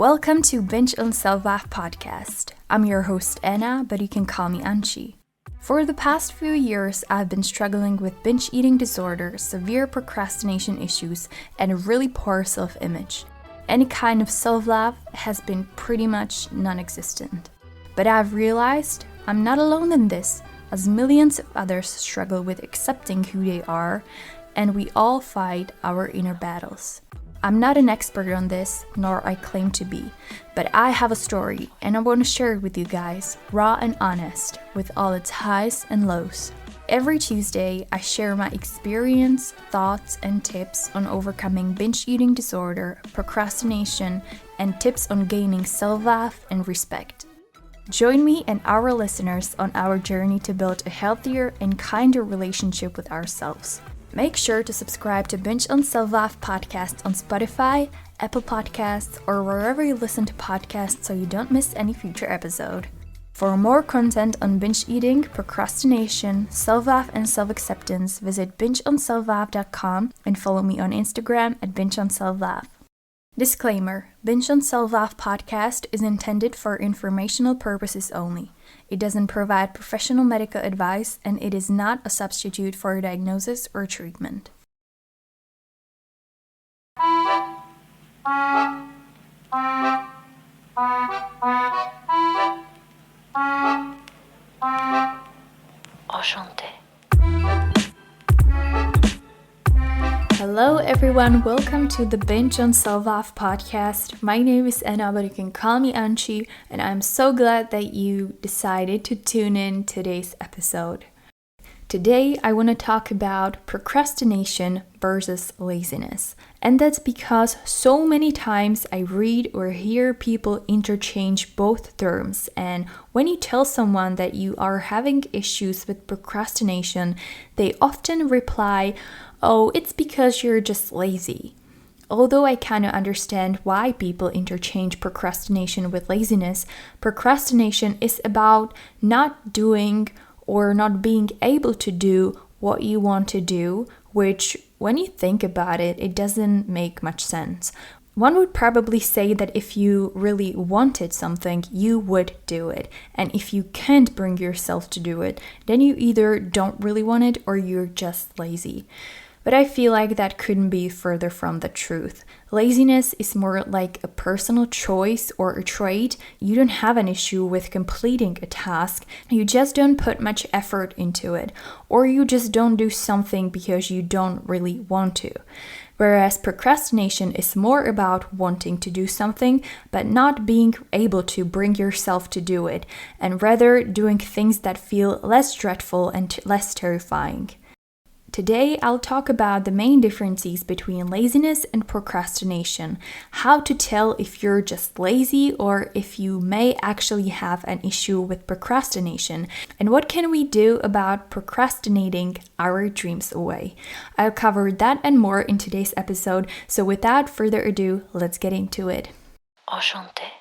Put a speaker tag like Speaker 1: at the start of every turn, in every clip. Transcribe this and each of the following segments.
Speaker 1: Welcome to Binge on Self-Love podcast. I'm your host Anna, but you can call me Anci. For the past few years, I've been struggling with binge eating disorder, severe procrastination issues, and a really poor self-image. Any kind of self-love has been pretty much non-existent. But I've realized I'm not alone in this, as millions of others struggle with accepting who they are, and we all fight our inner battles. I'm not an expert on this, nor I claim to be, but I have a story and I want to share it with you guys, raw and honest, with all its highs and lows. Every Tuesday, I share my experience, thoughts, and tips on overcoming binge eating disorder, procrastination, and tips on gaining self-love and respect. Join me and our listeners on our journey to build a healthier and kinder relationship with ourselves. Make sure to subscribe to Binge on Self-Love podcast on Spotify, Apple Podcasts, or wherever you listen to podcasts so you don't miss any future episode. For more content on binge eating, procrastination, self-love, and self-acceptance, visit bingeonselflove.com and follow me on Instagram at bingeonselflove. Disclaimer: Binge on Self-Love podcast is intended for informational purposes only. It doesn't provide professional medical advice, and it is not a substitute for a diagnosis or treatment. Enchanté. Hello everyone, welcome to the Binge on Self-Love podcast. My name is Anna, but you can call me Anci, and I'm so glad that you decided to tune in today's episode. Today I want to talk about procrastination versus laziness. And that's because so many times I read or hear people interchange both terms. And when you tell someone that you are having issues with procrastination, they often reply, "Oh, it's because you're just lazy." Although I kind of understand why people interchange procrastination with laziness, procrastination is about not doing or not being able to do what you want to do, which, when you think about it, it doesn't make much sense. One would probably say that if you really wanted something, you would do it. And if you can't bring yourself to do it, then you either don't really want it or you're just lazy. But I feel like that couldn't be further from the truth. Laziness is more like a personal choice or a trait. You don't have an issue with completing a task. You just don't put much effort into it. Or you just don't do something because you don't really want to. Whereas procrastination is more about wanting to do something, but not being able to bring yourself to do it, and rather doing things that feel less dreadful and less terrifying. Today, I'll talk about the main differences between laziness and procrastination, how to tell if you're just lazy or if you may actually have an issue with procrastination, and what can we do about procrastinating our dreams away. I'll cover that and more in today's episode, so without further ado, let's get into it. Enchanté.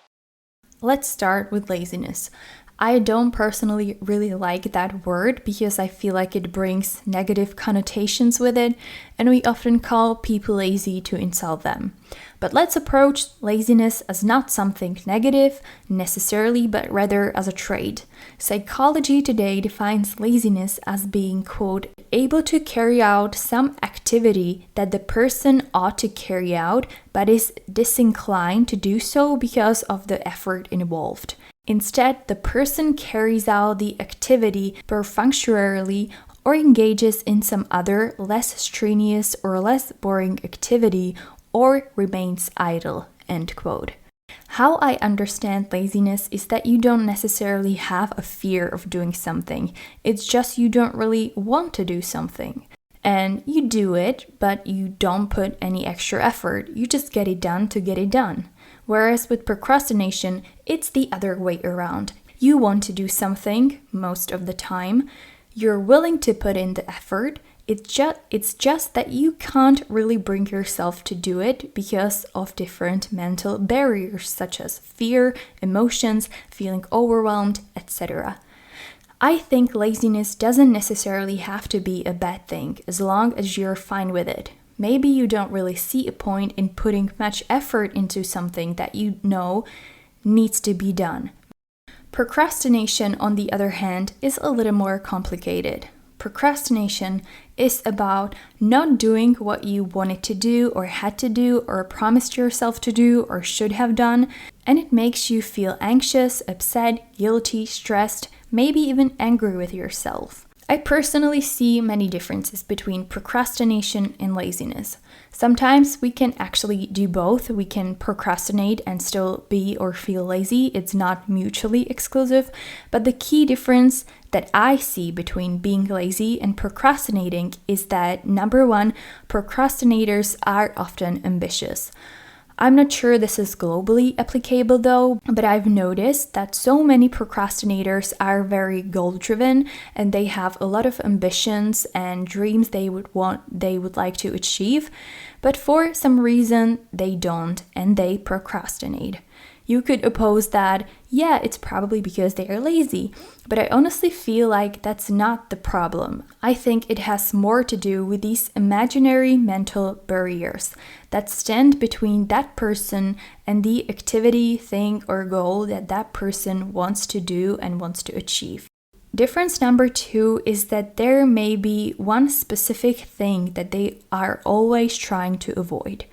Speaker 1: Let's start with laziness. I don't personally really like that word because I feel like it brings negative connotations with it, and we often call people lazy to insult them. But let's approach laziness as not something negative necessarily, but rather as a trait. Psychology today defines laziness as being, quote, able to carry out some activity that the person ought to carry out, but is disinclined to do so because of the effort involved. Instead, the person carries out the activity perfunctorily or engages in some other less strenuous or less boring activity or remains idle, end quote. How I understand laziness is that you don't necessarily have a fear of doing something. It's just you don't really want to do something. And you do it, but you don't put any extra effort. You just get it done to get it done. Whereas with procrastination, it's the other way around. You want to do something most of the time. You're willing to put in the effort. It's just that you can't really bring yourself to do it because of different mental barriers such as fear, emotions, feeling overwhelmed, etc. I think laziness doesn't necessarily have to be a bad thing as long as you're fine with it. maybe you don't really see a point in putting much effort into something that you know needs to be done. Procrastination, on the other hand, is a little more complicated. Procrastination is about not doing what you wanted to do or had to do or promised yourself to do or should have done, and it makes you feel anxious, upset, guilty, stressed, maybe even angry with yourself. I personally see many differences between procrastination and laziness. Sometimes we can actually do both. We can procrastinate and still be or feel lazy. It's not mutually exclusive. But the key difference that I see between being lazy and procrastinating is that, number one, procrastinators are often ambitious. I'm not sure this is globally applicable though, but I've noticed that so many procrastinators are very goal-driven and they have a lot of ambitions and dreams they would like to achieve, but for some reason they don't and they procrastinate. You could oppose that, yeah, it's probably because they are lazy, but I honestly feel like that's not the problem. I think it has more to do with these imaginary mental barriers that stand between that person and the activity, thing, or goal that that person wants to do and wants to achieve. Difference number two is that there may be one specific thing that they are always trying to avoid.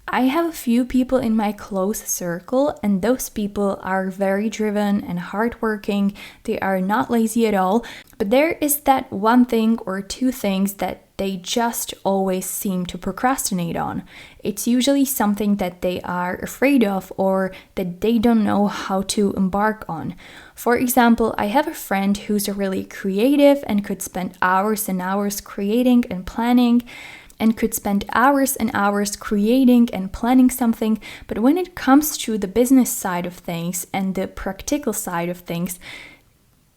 Speaker 1: I have a few people in my close circle, and those people are very driven and hardworking. They are not lazy at all, but there is that one thing or two things that they just always seem to procrastinate on. It's usually something that they are afraid of or that they don't know how to embark on. For example, I have a friend who's really creative and could spend hours and hours creating and planning, and could spend hours and hours creating and planning something, but when it comes to the business side of things and the practical side of things,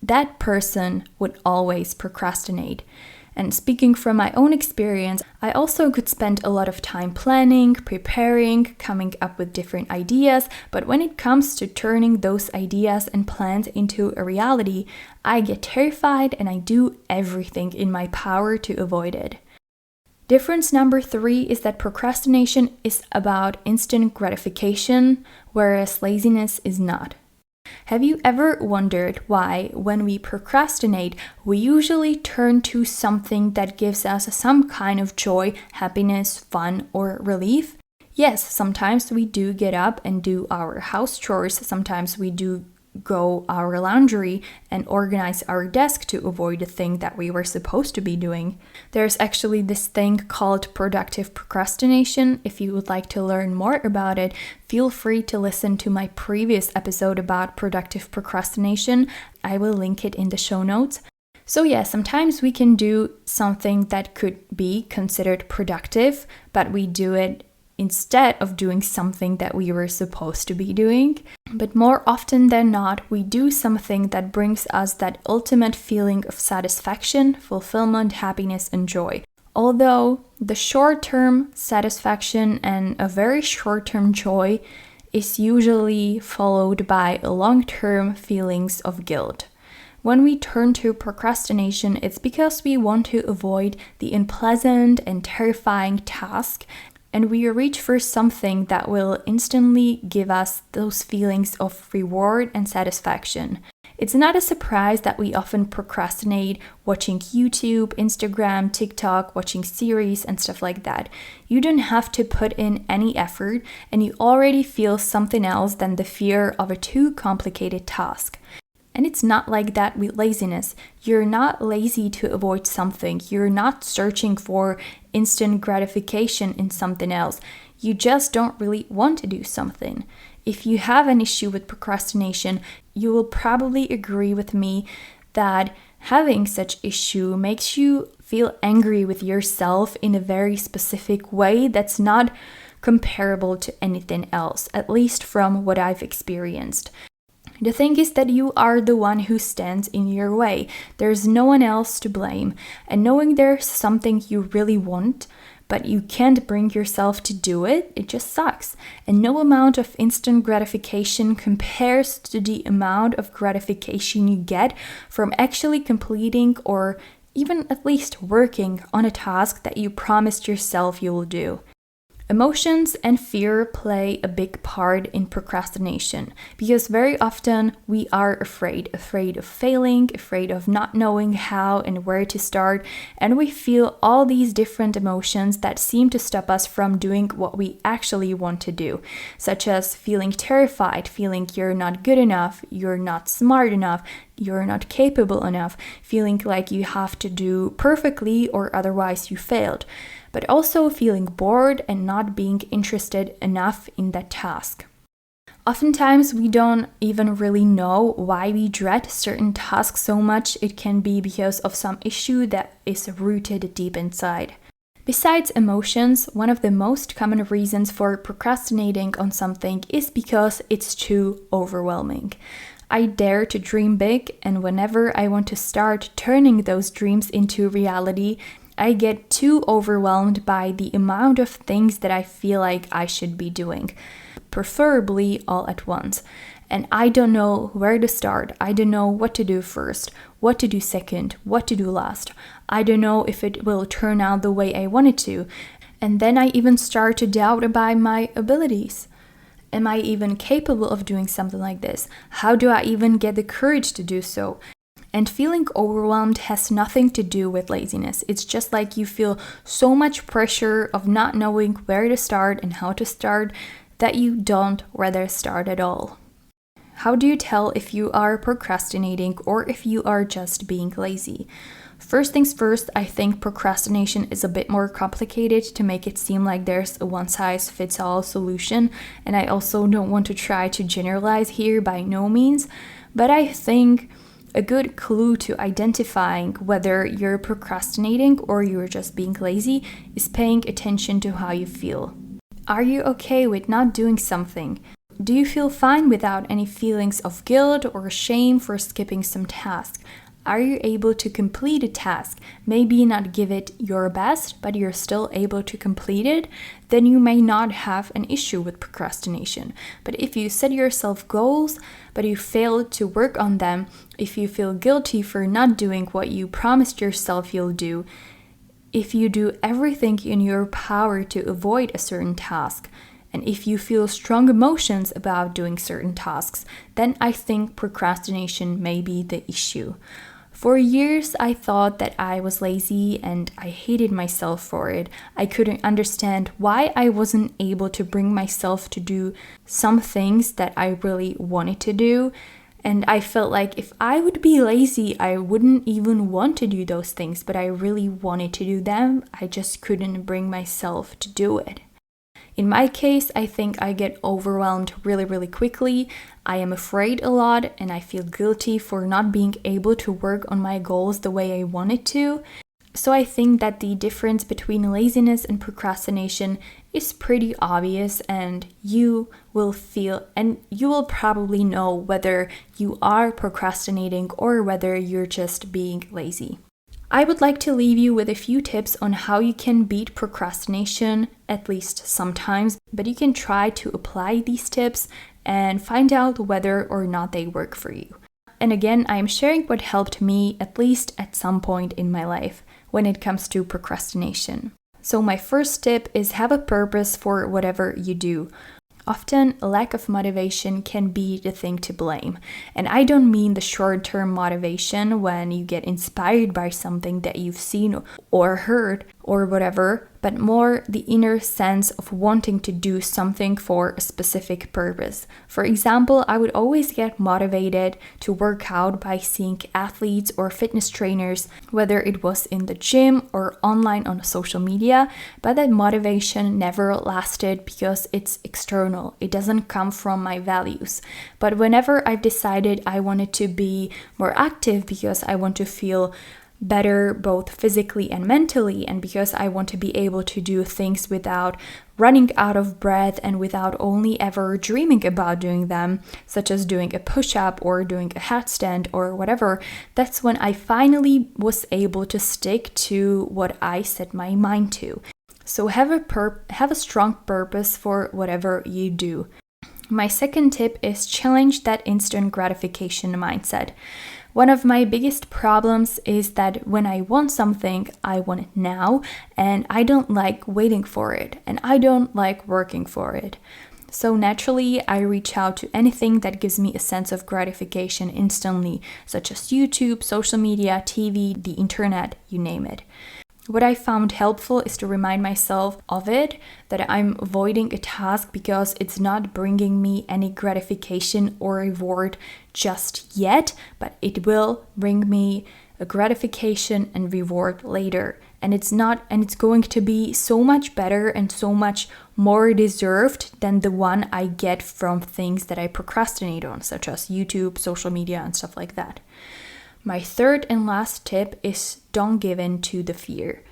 Speaker 1: that person would always procrastinate. And speaking from my own experience, I also could spend a lot of time planning, preparing, coming up with different ideas, but when it comes to turning those ideas and plans into a reality, I get terrified and I do everything in my power to avoid it. Difference number three is that procrastination is about instant gratification, whereas laziness is not. Have you ever wondered why, when we procrastinate, we usually turn to something that gives us some kind of joy, happiness, fun, or relief? Yes, sometimes we do get up and do our house chores, sometimes we do go our laundry and organize our desk to avoid the thing that we were supposed to be doing. There's actually this thing called productive procrastination. If you would like to learn more about it, feel free to listen to my previous episode about productive procrastination. I will link it in the show notes. So yeah, sometimes we can do something that could be considered productive, but we do it instead of doing something that we were supposed to be doing. But more often than not, we do something that brings us that ultimate feeling of satisfaction, fulfillment, happiness, and joy. Although the short-term satisfaction and a very short-term joy is usually followed by long-term feelings of guilt. When we turn to procrastination, it's because we want to avoid the unpleasant and terrifying task, and we reach for something that will instantly give us those feelings of reward and satisfaction. It's not a surprise that we often procrastinate watching YouTube, Instagram, TikTok, watching series and stuff like that. You don't have to put in any effort and you already feel something else than the fear of a too complicated task. And it's not like that with laziness. You're not lazy to avoid something. You're not searching for instant gratification in something else. You just don't really want to do something. If you have an issue with procrastination, you will probably agree with me that having such issue makes you feel angry with yourself in a very specific way that's not comparable to anything else, at least from what I've experienced. The thing is that you are the one who stands in your way. There's no one else to blame. And knowing there's something you really want, but you can't bring yourself to do it, it just sucks. And no amount of instant gratification compares to the amount of gratification you get from actually completing or even at least working on a task that you promised yourself you will do. Emotions and fear play a big part in procrastination because very often we are afraid of failing, afraid of not knowing how and where to start, and we feel all these different emotions that seem to stop us from doing what we actually want to do, such as feeling terrified, feeling you're not good enough, you're not smart enough, you're not capable enough, feeling like you have to do perfectly or otherwise you failed, but also feeling bored and not being interested enough in that task. Oftentimes, we don't even really know why we dread certain tasks so much. It can be because of some issue that is rooted deep inside. Besides emotions, one of the most common reasons for procrastinating on something is because it's too overwhelming. I dare to dream big, and whenever I want to start turning those dreams into reality, I get too overwhelmed by the amount of things that I feel like I should be doing, preferably all at once. And I don't know where to start. I don't know what to do first, what to do second, what to do last. I don't know if it will turn out the way I want it to. And then I even start to doubt about my abilities. Am I even capable of doing something like this? How do I even get the courage to do so? And feeling overwhelmed has nothing to do with laziness. It's just like you feel so much pressure of not knowing where to start and how to start that you don't rather start at all. How do you tell if you are procrastinating or if you are just being lazy? First things first, I think procrastination is a bit more complicated to make it seem like there's a one-size-fits-all solution, and I also don't want to try to generalize here by no means, but I think a good clue to identifying whether you're procrastinating or you're just being lazy is paying attention to how you feel. Are you okay with not doing something? Do you feel fine without any feelings of guilt or shame for skipping some task? Are you able to complete a task? Maybe not give it your best, but you're still able to complete it? Then you may not have an issue with procrastination. But if you set yourself goals, but you fail to work on them, if you feel guilty for not doing what you promised yourself you'll do, if you do everything in your power to avoid a certain task, and if you feel strong emotions about doing certain tasks, then I think procrastination may be the issue. For years, I thought that I was lazy and I hated myself for it. I couldn't understand why I wasn't able to bring myself to do some things that I really wanted to do. And I felt like if I would be lazy, I wouldn't even want to do those things, but I really wanted to do them. I just couldn't bring myself to do it. In my case, I think I get overwhelmed really quickly. I am afraid a lot and I feel guilty for not being able to work on my goals the way I wanted to. So I think that the difference between laziness and procrastination is pretty obvious, and you will probably know whether you are procrastinating or whether you're just being lazy. I would like to leave you with a few tips on how you can beat procrastination, at least sometimes, but you can try to apply these tips and find out whether or not they work for you. And again, I am sharing what helped me, at least at some point in my life, when it comes to procrastination. So my first tip is have a purpose for whatever you do. Often, a lack of motivation can be the thing to blame. And I don't mean the short-term motivation when you get inspired by something that you've seen or heard or whatever, but more the inner sense of wanting to do something for a specific purpose. For example, I would always get motivated to work out by seeing athletes or fitness trainers, whether it was in the gym or online on social media, but that motivation never lasted because it's external. It doesn't come from my values. But whenever I've decided I wanted to be more active because I want to feel better both physically and mentally, and because I want to be able to do things without running out of breath and without only ever dreaming about doing them, such as doing a push-up or doing a headstand or whatever, that's when I finally was able to stick to what I set my mind to. So have a strong purpose for whatever you do. My second tip is challenge that instant gratification mindset. One of my biggest problems is that when I want something, I want it now, and I don't like waiting for it, and I don't like working for it. So naturally, I reach out to anything that gives me a sense of gratification instantly, such as YouTube, social media, TV, the internet, you name it. What I found helpful is to remind myself of it, that I'm avoiding a task because it's not bringing me any gratification or reward just yet, but it will bring me a gratification and reward later. And it's going to be so much better and so much more deserved than the one I get from things that I procrastinate on, such as YouTube, social media, and stuff like that. My third and last tip is don't give in to the fear.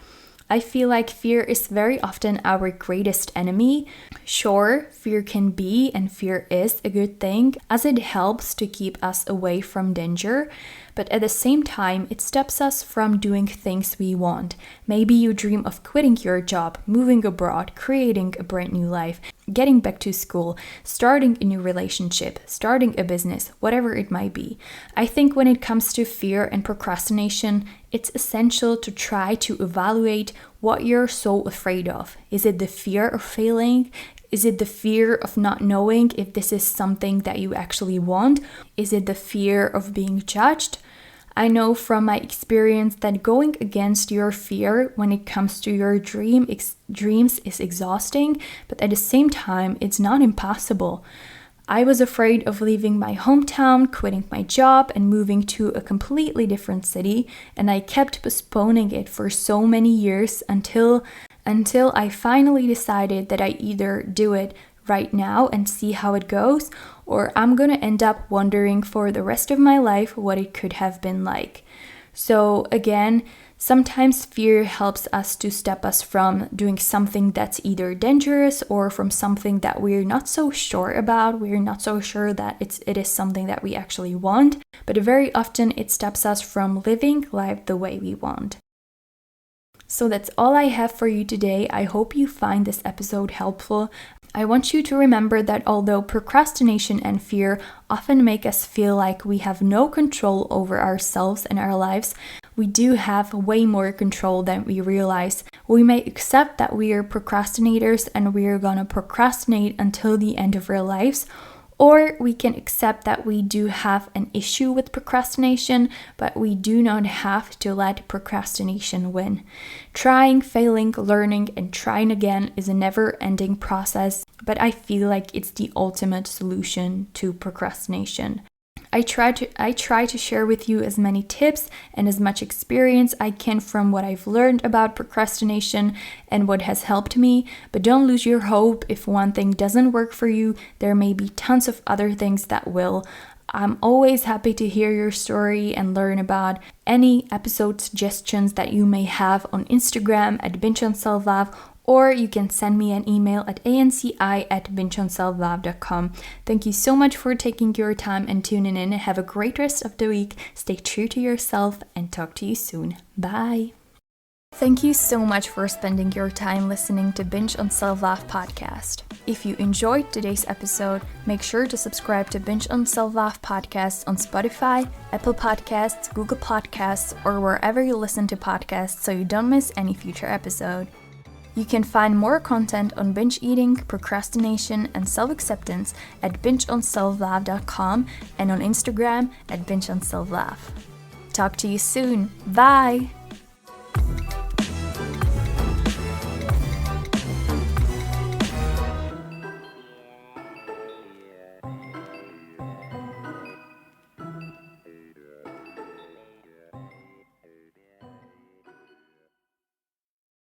Speaker 1: I feel like fear is very often our greatest enemy. Sure, fear can be and fear is a good thing, as it helps to keep us away from danger, but at the same time, it stops us from doing things we want. Maybe you dream of quitting your job, moving abroad, creating a brand new life, getting back to school, starting a new relationship, starting a business, whatever it might be. I think when it comes to fear and procrastination, it's essential to try to evaluate what you're so afraid of. Is it the fear of failing? Is it the fear of not knowing if this is something that you actually want? Is it the fear of being judged? I know from my experience that going against your fear when it comes to your dreams is exhausting, but at the same time, it's not impossible. I was afraid of leaving my hometown, quitting my job, and moving to a completely different city, and I kept postponing it for so many years until I finally decided that I either do it right now and see how it goes, or I'm gonna end up wondering for the rest of my life what it could have been like. So again, sometimes fear helps us to stop us from doing something that's either dangerous or from something that we're not so sure about. We're not so sure that it is something that we actually want, but very often it stops us from living life the way we want. So that's all I have for you today. I hope you find this episode helpful. I want you to remember that although procrastination and fear often make us feel like we have no control over ourselves and our lives, we do have way more control than we realize. We may accept that we are procrastinators and we are gonna procrastinate until the end of our lives, or we can accept that we do have an issue with procrastination, but we do not have to let procrastination win. Trying, failing, learning, and trying again is a never-ending process, but I feel like it's the ultimate solution to procrastination. I try to share with you as many tips and as much experience I can from what I've learned about procrastination and what has helped me, but don't lose your hope. If one thing doesn't work for you, there may be tons of other things that will. I'm always happy to hear your story and learn about any episode suggestions that you may have on Instagram at Binge on Self-Love, or you can send me an email at anci@bingeonselflove.com. Thank you so much for taking your time and tuning in. Have a great rest of the week. Stay true to yourself and talk to you soon. Bye. Thank you so much for spending your time listening to Binge on Self-Love podcast. If you enjoyed today's episode, make sure to subscribe to Binge on Self-Love podcast on Spotify, Apple Podcasts, Google Podcasts, or wherever you listen to podcasts so you don't miss any future episode. You can find more content on binge eating, procrastination, and self-acceptance at bingeonselflove.com and on Instagram at bingeonselflove. Talk to you soon. Bye!